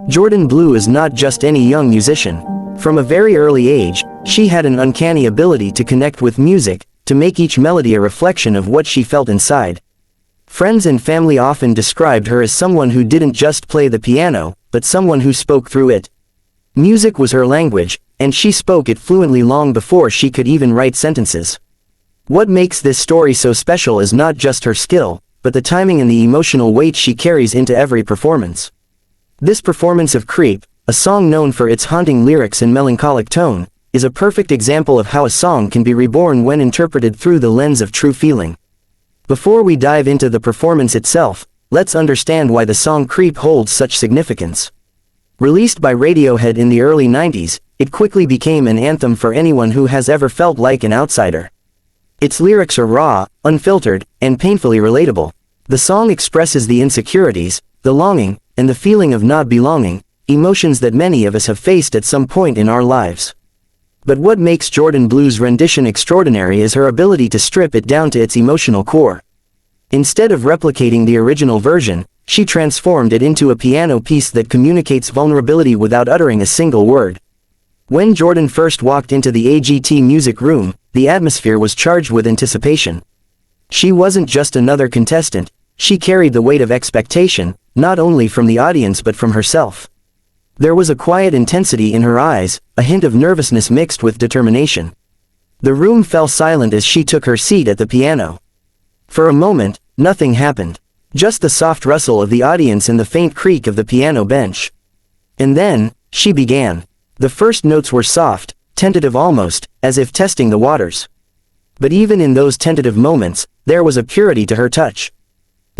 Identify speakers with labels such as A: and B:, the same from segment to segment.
A: Jourdan Blue is not just any young musician. From a very early age, she had an uncanny ability to connect with music, to make each melody a reflection of what she felt inside. Friends and family often described her as someone who didn't just play the piano, but someone who spoke through it. Music was her language, and she spoke it fluently long before she could even write sentences. What makes this story so special is not just her skill, but the timing and the emotional weight she carries into every performance. This performance of Creep, a song known for its haunting lyrics and melancholic tone, is a perfect example of how a song can be reborn when interpreted through the lens of true feeling. Before we dive into the performance itself, let's understand why the song Creep holds such significance. Released by Radiohead in the early 90s, it quickly became an anthem for anyone who has ever felt like an outsider. Its lyrics are raw, unfiltered, and painfully relatable. The song expresses the insecurities, the longing, and the feeling of not belonging, emotions that many of us have faced at some point in our lives. But what makes Jourdan Blue's rendition extraordinary is her ability to strip it down to its emotional core. Instead of replicating the original version, she transformed it into a piano piece that communicates vulnerability without uttering a single word. When Jourdan first walked into the AGT Music Room, the atmosphere was charged with anticipation. She wasn't just another contestant, she carried the weight of expectation, not only from the audience but from herself. There was a quiet intensity in her eyes, a hint of nervousness mixed with determination. The room fell silent as she took her seat at the piano. For a moment, nothing happened. Just the soft rustle of the audience and the faint creak of the piano bench. And then, she began. The first notes were soft, tentative almost, as if testing the waters. But even in those tentative moments, there was a purity to her touch.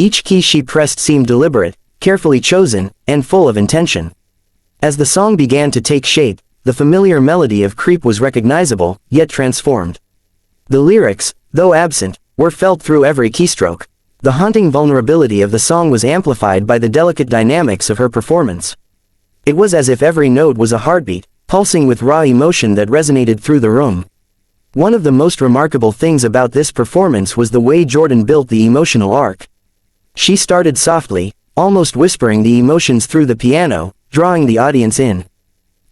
A: Each key she pressed seemed deliberate, carefully chosen, and full of intention. As the song began to take shape, the familiar melody of Creep was recognizable, yet transformed. The lyrics, though absent, were felt through every keystroke. The haunting vulnerability of the song was amplified by the delicate dynamics of her performance. It was as if every note was a heartbeat, pulsing with raw emotion that resonated through the room. One of the most remarkable things about this performance was the way Jourdan built the emotional arc. She started softly, almost whispering the emotions through the piano, drawing the audience in.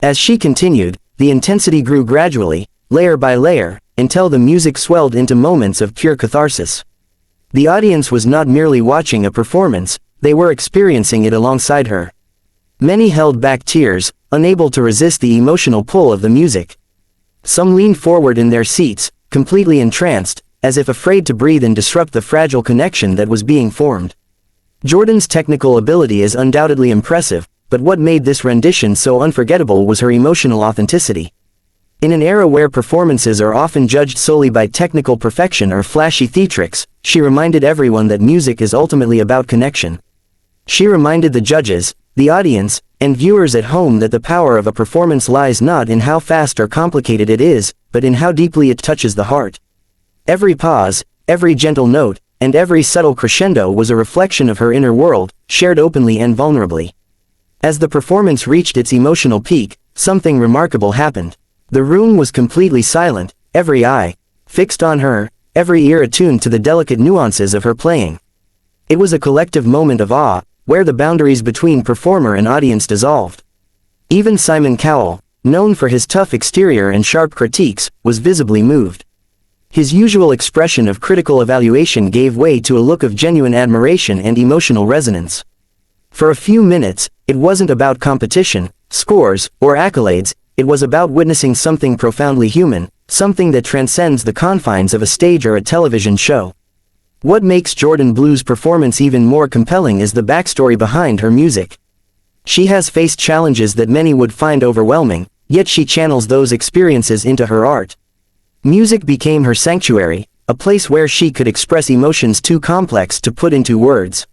A: As she continued, the intensity grew gradually, layer by layer, until the music swelled into moments of pure catharsis. The audience was not merely watching a performance, they were experiencing it alongside her. Many held back tears, unable to resist the emotional pull of the music. Some leaned forward in their seats, completely entranced, as if afraid to breathe and disrupt the fragile connection that was being formed. Jourdan's technical ability is undoubtedly impressive, but what made this rendition so unforgettable was her emotional authenticity. In an era where performances are often judged solely by technical perfection or flashy theatrics, she reminded everyone that music is ultimately about connection. She reminded the judges, the audience, and viewers at home that the power of a performance lies not in how fast or complicated it is, but in how deeply it touches the heart. Every pause, every gentle note, and every subtle crescendo was a reflection of her inner world, shared openly and vulnerably. As the performance reached its emotional peak, something remarkable happened. The room was completely silent, every eye fixed on her, every ear attuned to the delicate nuances of her playing. It was a collective moment of awe, where the boundaries between performer and audience dissolved. Even Simon Cowell, known for his tough exterior and sharp critiques, was visibly moved. His usual expression of critical evaluation gave way to a look of genuine admiration and emotional resonance. For a few minutes, it wasn't about competition, scores, or accolades, it was about witnessing something profoundly human, something that transcends the confines of a stage or a television show. What makes Jourdan Blue's performance even more compelling is the backstory behind her music. She has faced challenges that many would find overwhelming, yet she channels those experiences into her art. Music became her sanctuary, a place where she could express emotions too complex to put into words.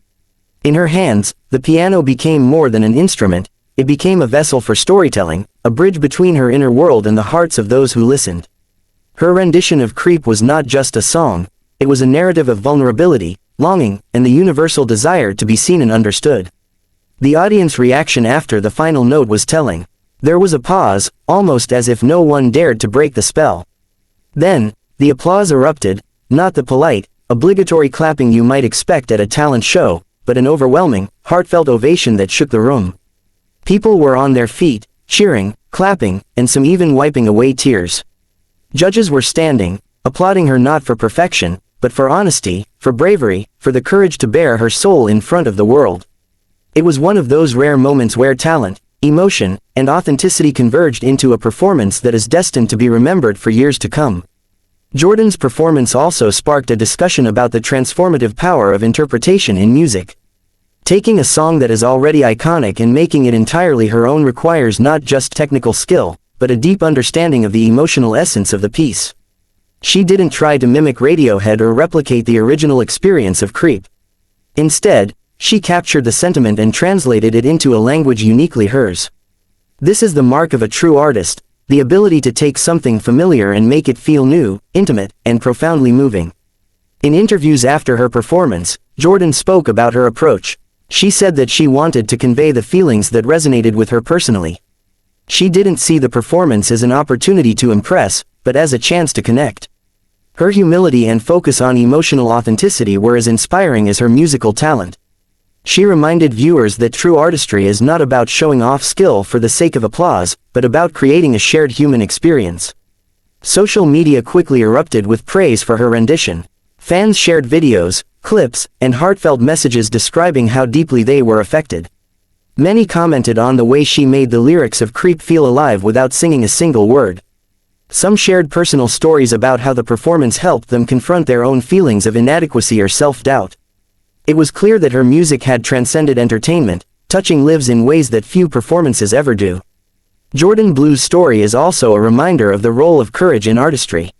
A: In her hands, the piano became more than an instrument, it became a vessel for storytelling, a bridge between her inner world and the hearts of those who listened. Her rendition of Creep was not just a song, it was a narrative of vulnerability, longing, and the universal desire to be seen and understood. The audience reaction after the final note was telling. There was a pause, almost as if no one dared to break the spell. Then, the applause erupted, not the polite, obligatory clapping you might expect at a talent show, but an overwhelming, heartfelt ovation that shook the room. People were on their feet, cheering, clapping, and some even wiping away tears. Judges were standing, applauding her not for perfection, but for honesty, for bravery, for the courage to bare her soul in front of the world. It was one of those rare moments where talent, emotion, and authenticity converged into a performance that is destined to be remembered for years to come. Jourdan's performance also sparked a discussion about the transformative power of interpretation in music. Taking a song that is already iconic and making it entirely her own requires not just technical skill, but a deep understanding of the emotional essence of the piece. She didn't try to mimic Radiohead or replicate the original experience of Creep. Instead, she captured the sentiment and translated it into a language uniquely hers. This is the mark of a true artist, the ability to take something familiar and make it feel new, intimate, and profoundly moving. In interviews after her performance, Jourdan spoke about her approach. She said that she wanted to convey the feelings that resonated with her personally. She didn't see the performance as an opportunity to impress, but as a chance to connect. Her humility and focus on emotional authenticity were as inspiring as her musical talent. She reminded viewers that true artistry is not about showing off skill for the sake of applause, but about creating a shared human experience. Social media quickly erupted with praise for her rendition. Fans shared videos, clips, and heartfelt messages describing how deeply they were affected. Many commented on the way she made the lyrics of Creep feel alive without singing a single word. Some shared personal stories about how the performance helped them confront their own feelings of inadequacy or self-doubt. It was clear that her music had transcended entertainment, touching lives in ways that few performances ever do. Jourdan Blue's story is also a reminder of the role of courage in artistry.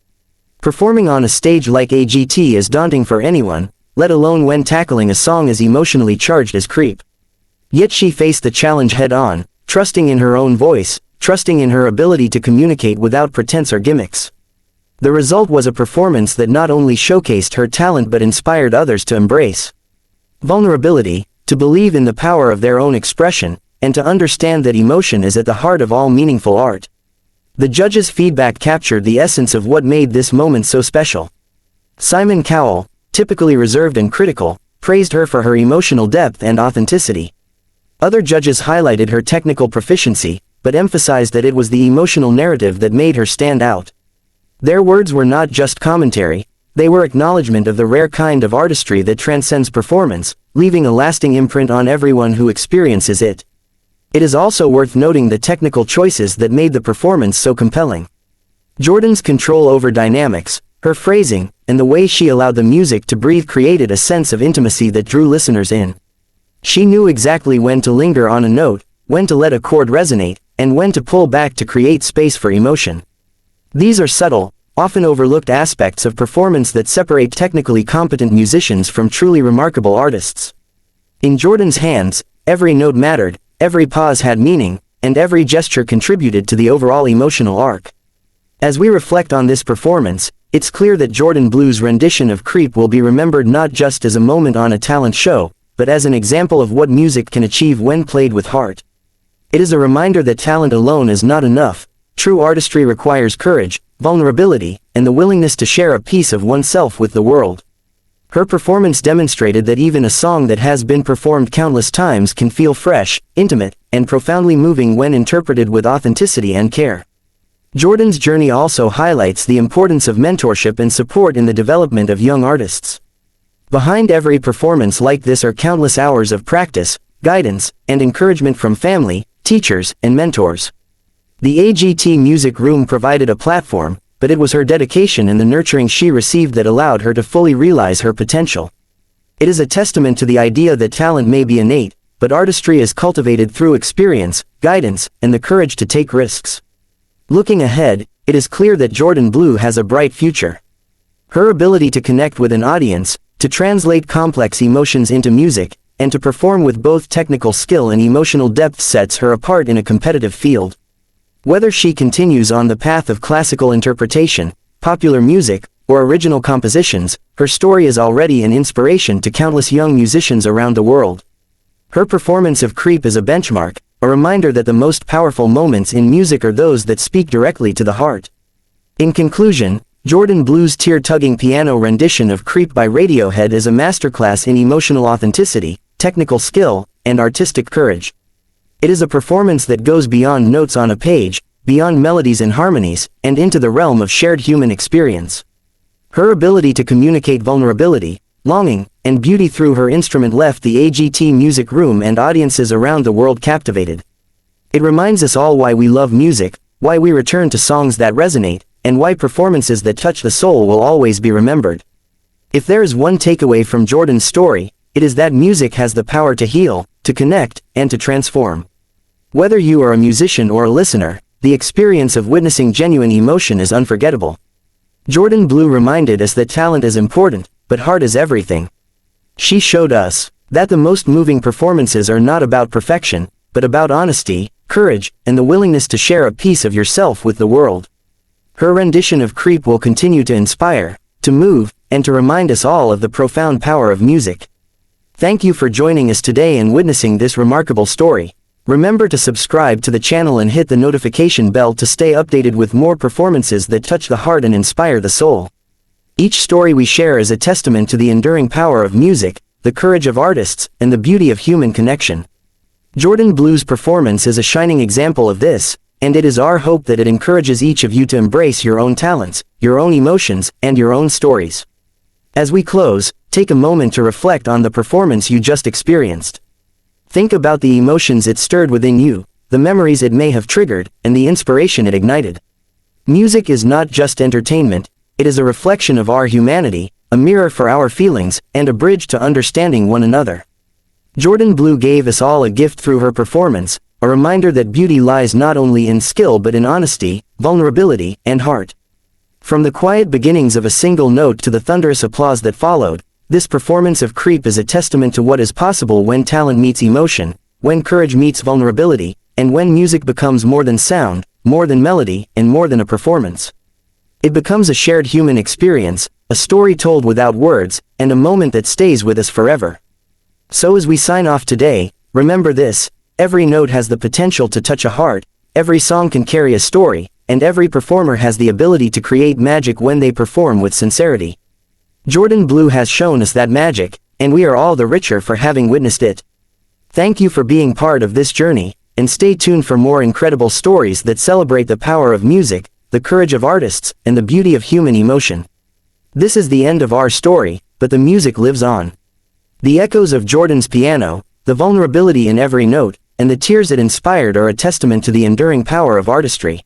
A: Performing on a stage like AGT is daunting for anyone, let alone when tackling a song as emotionally charged as Creep. Yet she faced the challenge head-on, trusting in her own voice, trusting in her ability to communicate without pretense or gimmicks. The result was a performance that not only showcased her talent but inspired others to embrace vulnerability, to believe in the power of their own expression, and to understand that emotion is at the heart of all meaningful art. The judges' feedback captured the essence of what made this moment so special. Simon Cowell, typically reserved and critical, praised her for her emotional depth and authenticity. Other judges highlighted her technical proficiency, but emphasized that it was the emotional narrative that made her stand out. Their words were not just commentary, they were acknowledgement of the rare kind of artistry that transcends performance, leaving a lasting imprint on everyone who experiences it. It is also worth noting the technical choices that made the performance so compelling. Jourdan's control over dynamics, her phrasing, and the way she allowed the music to breathe created a sense of intimacy that drew listeners in. She knew exactly when to linger on a note, when to let a chord resonate, and when to pull back to create space for emotion. These are subtle, often overlooked aspects of performance that separate technically competent musicians from truly remarkable artists. In Jourdan's hands, every note mattered, every pause had meaning, and every gesture contributed to the overall emotional arc. As we reflect on this performance, it's clear that Jourdan Blue's rendition of Creep will be remembered not just as a moment on a talent show, but as an example of what music can achieve when played with heart. It is a reminder that talent alone is not enough. True artistry requires courage, vulnerability, and the willingness to share a piece of oneself with the world. Her performance demonstrated that even a song that has been performed countless times can feel fresh, intimate, and profoundly moving when interpreted with authenticity and care. Jourdan's journey also highlights the importance of mentorship and support in the development of young artists. Behind every performance like this are countless hours of practice, guidance, and encouragement from family, teachers, and mentors. The AGT Music Room provided a platform, but it was her dedication and the nurturing she received that allowed her to fully realize her potential. It is a testament to the idea that talent may be innate, but artistry is cultivated through experience, guidance, and the courage to take risks. Looking ahead, it is clear that Jourdan Blue has a bright future. Her ability to connect with an audience, to translate complex emotions into music, and to perform with both technical skill and emotional depth sets her apart in a competitive field. Whether she continues on the path of classical interpretation, popular music, or original compositions, her story is already an inspiration to countless young musicians around the world. Her performance of Creep is a benchmark, a reminder that the most powerful moments in music are those that speak directly to the heart. In conclusion, Jourdan Blue's tear-tugging piano rendition of Creep by Radiohead is a masterclass in emotional authenticity, technical skill, and artistic courage. It is a performance that goes beyond notes on a page, beyond melodies and harmonies, and into the realm of shared human experience. Her ability to communicate vulnerability, longing, and beauty through her instrument left the AGT Music Room and audiences around the world captivated. It reminds us all why we love music, why we return to songs that resonate, and why performances that touch the soul will always be remembered. If there is one takeaway from Jourdan's story, it is that music has the power to heal, to connect, and to transform. Whether you are a musician or a listener, the experience of witnessing genuine emotion is unforgettable. Jourdan Blue reminded us that talent is important, but heart is everything. She showed us that the most moving performances are not about perfection, but about honesty, courage, and the willingness to share a piece of yourself with the world. Her rendition of Creep will continue to inspire, to move, and to remind us all of the profound power of music. Thank you for joining us today and witnessing this remarkable story. Remember to subscribe to the channel and hit the notification bell to stay updated with more performances that touch the heart and inspire the soul. Each story we share is a testament to the enduring power of music, the courage of artists, and the beauty of human connection. Jourdan Blue's performance is a shining example of this, and it is our hope that it encourages each of you to embrace your own talents, your own emotions, and your own stories. As we close, take a moment to reflect on the performance you just experienced. Think about the emotions it stirred within you, the memories it may have triggered, and the inspiration it ignited. Music is not just entertainment, it is a reflection of our humanity, a mirror for our feelings, and a bridge to understanding one another. Jourdan Blue gave us all a gift through her performance, a reminder that beauty lies not only in skill but in honesty, vulnerability, and heart. From the quiet beginnings of a single note to the thunderous applause that followed, this performance of Creep is a testament to what is possible when talent meets emotion, when courage meets vulnerability, and when music becomes more than sound, more than melody, and more than a performance. It becomes a shared human experience, a story told without words, and a moment that stays with us forever. So as we sign off today, remember this: every note has the potential to touch a heart, every song can carry a story, and every performer has the ability to create magic when they perform with sincerity. Jourdan Blue has shown us that magic, and we are all the richer for having witnessed it. Thank you for being part of this journey, and stay tuned for more incredible stories that celebrate the power of music, the courage of artists, and the beauty of human emotion. This is the end of our story, but the music lives on. The echoes of Jourdan's piano, the vulnerability in every note, and the tears it inspired are a testament to the enduring power of artistry.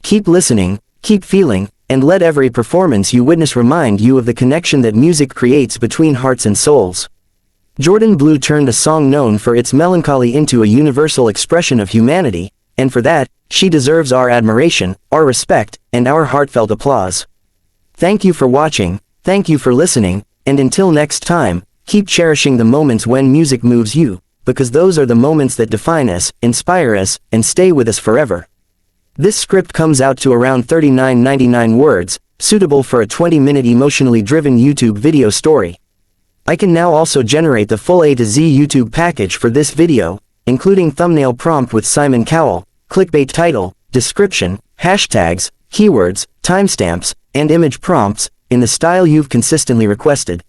A: Keep listening, keep feeling, and let every performance you witness remind you of the connection that music creates between hearts and souls. Jourdan Blue turned a song known for its melancholy into a universal expression of humanity, and for that, she deserves our admiration, our respect, and our heartfelt applause. Thank you for watching, thank you for listening, and until next time, keep cherishing the moments when music moves you, because those are the moments that define us, inspire us, and stay with us forever. This script comes out to around 39.99 words, suitable for a 20-minute emotionally driven YouTube video story. I can now also generate the full A to Z YouTube package for this video, including thumbnail prompt with Simon Cowell, clickbait title, description, hashtags, keywords, timestamps, and image prompts, in the style you've consistently requested.